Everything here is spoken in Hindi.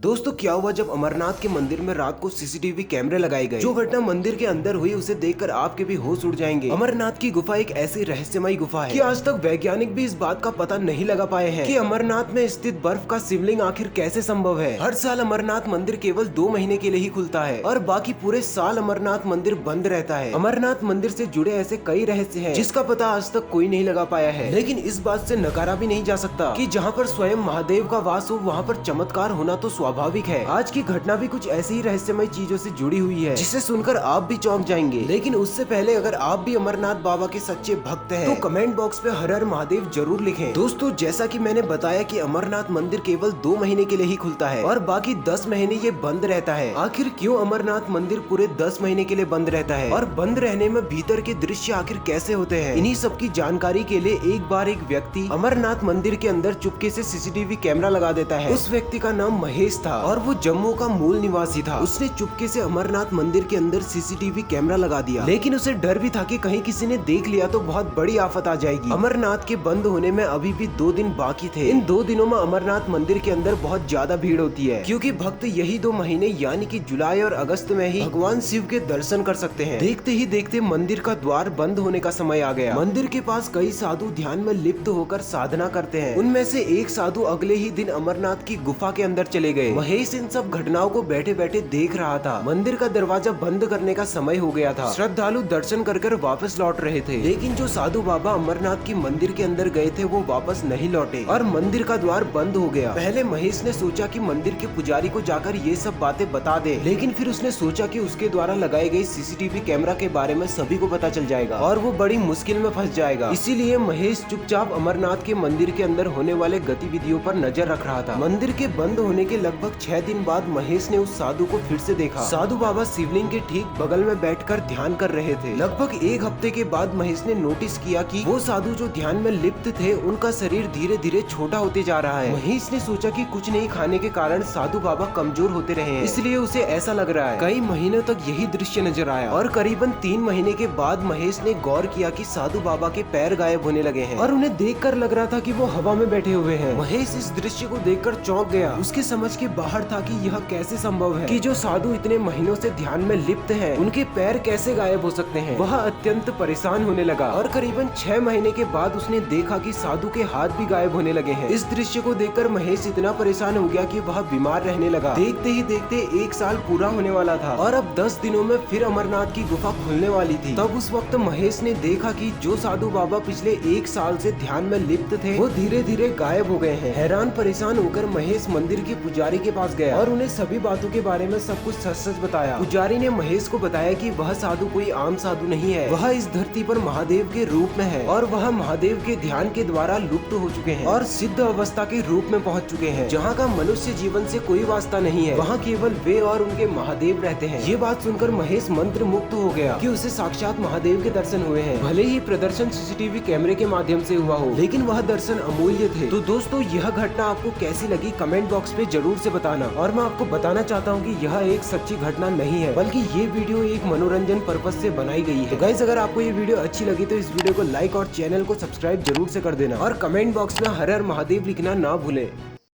दोस्तों क्या हुआ जब अमरनाथ के मंदिर में रात को सीसीटीवी कैमरे लगाए गए। जो घटना मंदिर के अंदर हुई उसे देखकर आपके भी होश उड़ जाएंगे। अमरनाथ की गुफा एक ऐसी रहस्यमयी गुफा है कि आज तक वैज्ञानिक भी इस बात का पता नहीं लगा पाए हैं कि अमरनाथ में स्थित बर्फ का शिवलिंग आखिर कैसे संभव है। हर साल अमरनाथ मंदिर केवल 2 महीने के लिए ही खुलता है और बाकी पूरे साल अमरनाथ मंदिर बंद रहता है। अमरनाथ मंदिर से जुड़े ऐसे कई रहस्य हैं जिसका पता आज तक कोई नहीं लगा पाया है, लेकिन इस बात से नकारा भी नहीं जा सकता कि जहाँ पर स्वयं महादेव का वास हो वहाँ पर चमत्कार होना तो स्वाभाविक है। आज की घटना भी कुछ ऐसी ही रहस्यमय चीजों से जुड़ी हुई है जिसे सुनकर आप भी चौंक जाएंगे। लेकिन उससे पहले अगर आप भी अमरनाथ बाबा के सच्चे भक्त हैं, तो कमेंट बॉक्स पे हर हर महादेव जरूर लिखें। दोस्तों जैसा कि मैंने बताया कि अमरनाथ मंदिर केवल 2 महीने के लिए ही खुलता है और बाकी 10 महीने ये बंद रहता है। आखिर क्यों अमरनाथ मंदिर पूरे 10 महीने के लिए बंद रहता है और बंद रहने में भीतर के दृश्य आखिर कैसे होते हैं, इन्हीं सब की जानकारी के लिए एक बार एक व्यक्ति अमरनाथ मंदिर के अंदर चुपके से सीसीटीवी कैमरा लगा देता है। उस व्यक्ति का नाम महेश था और वो जम्मू का मूल निवासी था। उसने चुपके से अमरनाथ मंदिर के अंदर सीसीटीवी कैमरा लगा दिया, लेकिन उसे डर भी था कि कहीं किसी ने देख लिया तो बहुत बड़ी आफत आ जाएगी। अमरनाथ के बंद होने में अभी भी 2 दिन बाकी थे। इन 2 दिनों में अमरनाथ मंदिर के अंदर बहुत ज्यादा भीड़ होती है, क्योंकि भक्त यही 2 महीने यानी कि जुलाई और अगस्त में ही भगवान शिव के दर्शन कर सकते हैं। देखते ही देखते मंदिर का द्वार बंद होने का समय आ गया। मंदिर के पास कई साधु ध्यान में लिप्त होकर साधना करते हैं। उनमें से एक साधु अगले ही दिन अमरनाथ की गुफा के अंदर चले गए। महेश इन सब घटनाओं को बैठे बैठे देख रहा था। मंदिर का दरवाजा बंद करने का समय हो गया था। श्रद्धालु दर्शन कर वापस लौट रहे थे, लेकिन जो साधु बाबा अमरनाथ की मंदिर के अंदर गए थे वो वापस नहीं लौटे और मंदिर का द्वार बंद हो गया। पहले महेश ने सोचा कि मंदिर के पुजारी को जाकर ये सब बातें बता दे, लेकिन फिर उसने सोचा कि उसके द्वारा लगाए गए सीसीटीवी कैमरा के बारे में सभी को पता चल जाएगा और वो बड़ी मुश्किल में फंस जाएगा। इसीलिए महेश चुपचाप अमरनाथ के मंदिर के अंदर होने वाले गतिविधियों पर नजर रख रहा था। मंदिर के बंद होने के लगभग 6 दिन बाद महेश ने उस साधु को फिर से देखा। साधु बाबा शिवलिंग के ठीक बगल में बैठकर ध्यान कर रहे थे। लगभग 1 हफ्ते के बाद महेश ने नोटिस किया कि वो साधु जो ध्यान में लिप्त थे उनका शरीर धीरे धीरे छोटा होते जा रहा है। महेश ने सोचा कि कुछ नहीं खाने के कारण साधु बाबा कमजोर होते रहे हैं, इसलिए उसे ऐसा लग रहा है। कई महीनों तक यही दृश्य नजर आया और करीबन 3 महीने के बाद महेश ने गौर किया कि साधु बाबा के पैर गायब होने लगे हैं और उन्हें देखकर लग रहा था कि वो हवा में बैठे हुए हैं। महेश इस दृश्य को देखकर चौंक गया। उसके समझ के बाहर था कि यह कैसे संभव है कि जो साधु इतने महीनों से ध्यान में लिप्त हैं, उनके पैर कैसे गायब हो सकते हैं। वह अत्यंत परेशान होने लगा और करीबन 6 महीने के बाद उसने देखा कि साधु के हाथ भी गायब होने लगे हैं। इस दृश्य को देखकर महेश इतना परेशान हो गया कि वह बीमार रहने लगा। देखते ही देखते 1 साल पूरा होने वाला था और अब 10 दिनों में फिर अमरनाथ की गुफा खुलने वाली थी। तब उस वक्त महेश ने देखा कि जो साधु बाबा पिछले 1 साल से ध्यान में लिप्त थे वो धीरे धीरे गायब हो गए हैं। हैरान परेशान होकर महेश मंदिर के पुजारी के पास गया और उन्हें सभी बातों के बारे में सब कुछ सच सच बताया। पुजारी ने महेश को बताया कि वह साधु कोई आम साधु नहीं है, वह इस धरती पर महादेव के रूप में है और वह महादेव के ध्यान के द्वारा लुप्त हो चुके हैं और सिद्ध अवस्था के रूप में पहुंच चुके हैं, जहाँ का मनुष्य जीवन से कोई वास्ता नहीं है। वहाँ केवल वे और उनके महादेव रहते हैं। ये बात सुनकर महेश मंत्र मुक्त हो गया कि उसे साक्षात महादेव के दर्शन हुए हैं। भले ही प्रदर्शन सीसीटीवी कैमरे के माध्यम से हुआ हो, लेकिन वह दर्शन अमूल्य थे। तो दोस्तों यह घटना आपको कैसी लगी कमेंट बॉक्स पे जरूर से बताना। और मैं आपको बताना चाहता हूँ कि यह एक सच्ची घटना नहीं है, बल्कि ये वीडियो एक मनोरंजन पर्पस से बनाई गई है। तो गाइस अगर आपको ये वीडियो अच्छी लगी तो इस वीडियो को लाइक और चैनल को सब्सक्राइब जरूर से कर देना और कमेंट बॉक्स में हर हर महादेव लिखना ना भूलें।